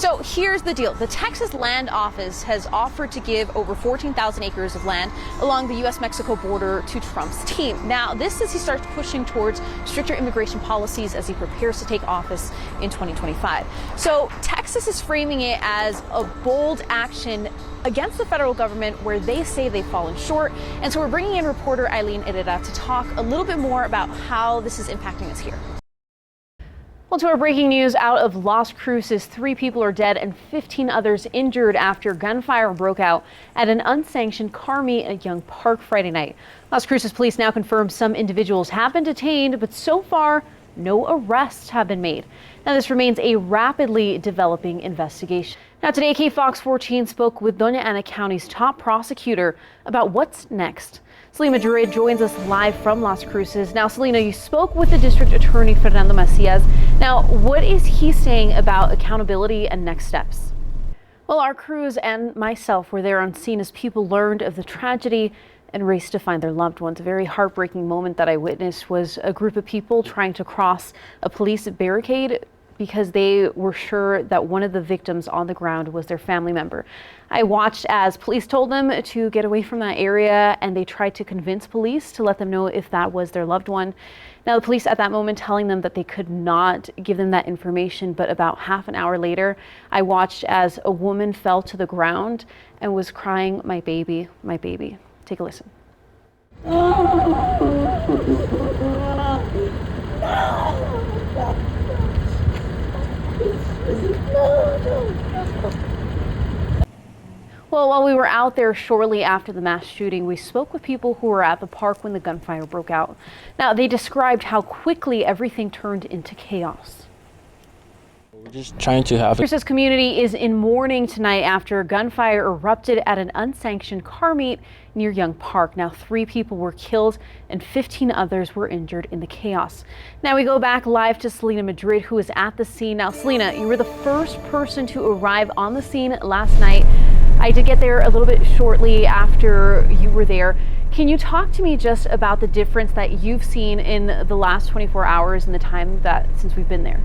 So here's the deal. The Texas Land Office has offered to give over 14,000 acres of land along the U.S.-Mexico border to Trump's team. Now, this as he starts pushing towards stricter immigration policies as he prepares to take office in 2025. So Texas is framing it as a bold action against the federal government where they say they've fallen short. And so we're bringing in reporter Eileen Herrera to talk a little bit more about how this is impacting us here. Well, to our breaking news out of Las Cruces, 3 people are dead and 15 others injured after gunfire broke out at an unsanctioned car meet at Young Park Friday night. Las Cruces police now confirm some individuals have been detained, but so far, no arrests have been made. Now, this remains a rapidly developing investigation. Now, today, KFOX 14 spoke with Doña Ana County's top prosecutor about what's next. Selena Madrid joins us live from Las Cruces. Now, Selena, you spoke with the district attorney, Fernando Macias. Now, what is he saying about accountability and next steps? Well, our crews and myself were there on scene as people learned of the tragedy and raced to find their loved ones. A very heartbreaking moment that I witnessed was a group of people trying to cross a police barricade because they were sure that one of the victims on the ground was their family member. I watched as police told them to get away from that area, and they tried to convince police to let them know if that was their loved one. Now, the police at that moment telling them that they could not give them that information, but about half an hour later, I watched as a woman fell to the ground and was crying, "My baby, my baby." Take a listen. Well, while we were out there shortly after the mass shooting, we spoke with people who were at the park when the gunfire broke out. Now, they described how quickly everything turned into chaos. We're just trying to have This community is in mourning tonight after gunfire erupted at an unsanctioned car meet near Young Park. Now, 3 people were killed and 15 others were injured in the chaos. Now we go back live to Selena Madrid, who is at the scene. Now, Selena, you were the first person to arrive on the scene last night. I did get there a little bit shortly after you were there. Can you talk to me just about the difference that you've seen in the last 24 hours and the time that since we've been there?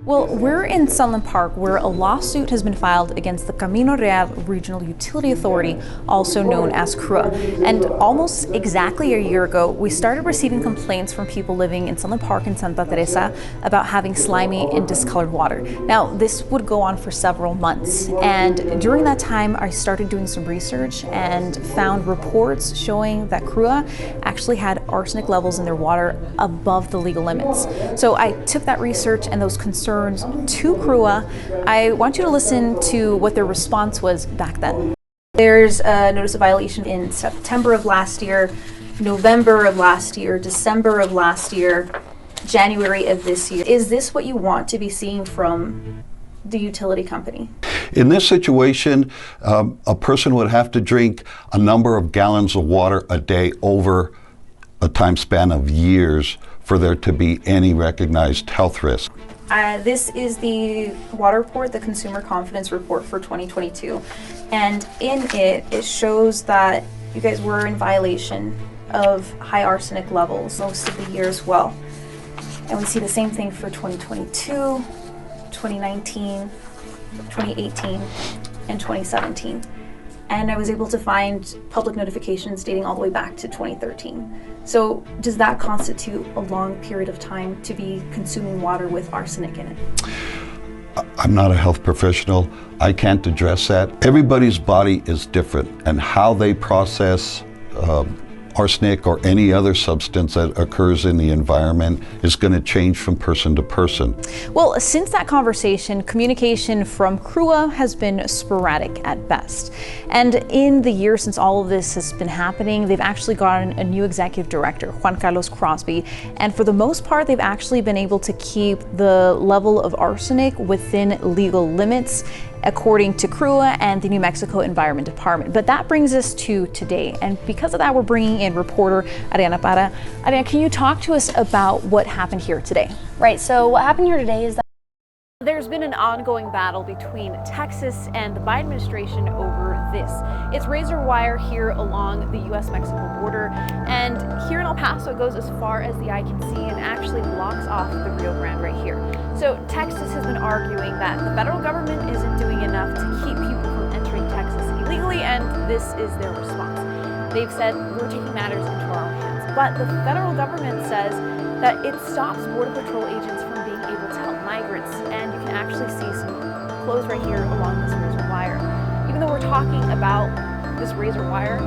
Well, we're in Sunland Park, where a lawsuit has been filed against the Camino Real Regional Utility Authority, also known as CRUA. And almost exactly a year ago, we started receiving complaints from people living in Sunland Park in Santa Teresa about having slimy and discolored water. Now, this would go on for several months. And during that time, I started doing some research and found reports showing that CRUA actually had arsenic levels in their water above the legal limits. So I took that research and those concerns to CRUA. I want you to listen to what their response was back then. There's a notice of violation in September of last year, November of last year, December of last year, January of this year. Is this what you want to be seeing from the utility company? In this situation, a person would have to drink a number of gallons of water a day over a time span of years for there to be any recognized health risk. This is the water report, the Consumer Confidence Report for 2022. And in it, it shows that you guys were in violation of high arsenic levels most of the year as well. And we see the same thing for 2022, 2019, 2018, and 2017. And I was able to find public notifications dating all the way back to 2013. So does that constitute a long period of time to be consuming water with arsenic in it? I'm not a health professional. I can't address that. Everybody's body is different, and how they process arsenic or any other substance that occurs in the environment is going to change from person to person. Well, since that conversation, communication from CRUA has been sporadic at best. And in the year since all of this has been happening, they've actually gotten a new executive director, Juan Carlos Crosby, and for the most part, they've actually been able to keep the level of arsenic within legal limits, according to CRUA and the New Mexico Environment Department. But that brings us to today. And because of that, we're bringing in reporter Ariana Para. Ariana, can you talk to us about what happened here today? Right, so what happened here today is that there's been an ongoing battle between Texas and the Biden administration over this. It's razor wire here along the U.S.-Mexico border, and here in El Paso it goes as far as the eye can see and actually blocks off the Rio Grande right here. So Texas has been arguing that the federal government isn't doing enough to keep people from entering Texas illegally, and this is their response. They've said, we're taking matters into our own hands. But the federal government says that it stops Border Patrol agents from being able to help migrants, and you can actually see some clothes right here along this razor wire. Even though we're talking about this razor wire,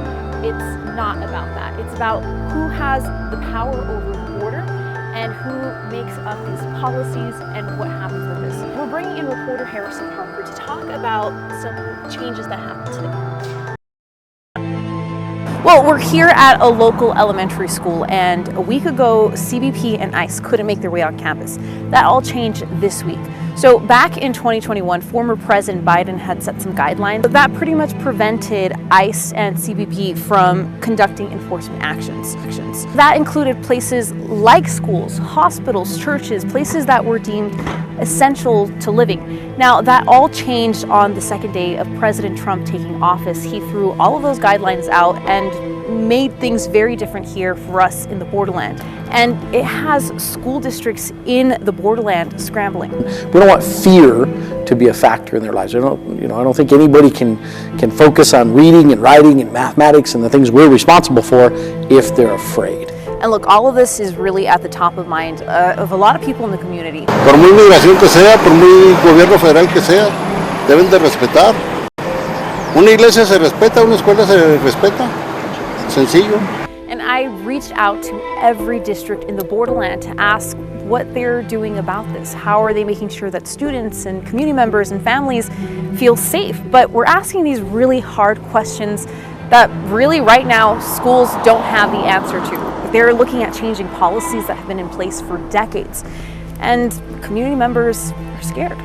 it's not about that. It's about who has the power over the border and who makes up these policies and what happens with this. We're bringing in reporter Harrison Harper to talk about some changes that happened today. Well, we're here at a local elementary school, and a week ago, CBP and ICE couldn't make their way on campus. That all changed this week. So back in 2021, former President Biden had set some guidelines that pretty much prevented ICE and CBP from conducting enforcement actions. That included places like schools, hospitals, churches, places that were deemed essential to living. Now, that all changed on the second day of President Trump taking office. He threw all of those guidelines out and made things very different here for us in the borderland. And it has school districts in the borderland scrambling. We don't want fear to be a factor in their lives. I don't think anybody can focus on reading and writing and mathematics and the things we're responsible for if they're afraid. And look, all of this is really at the top of mind of a lot of people in the community. Por muy migración que sea, por muy gobierno federal que sea, deben de respetar. Una iglesia se respeta, una escuela se respeta. Sencillo. And I reached out to every district in the borderland to ask what they're doing about this. How are they making sure that students and community members and families feel safe? But we're asking these really hard questions that really right now schools don't have the answer to. They're looking at changing policies that have been in place for decades. And community members are scared.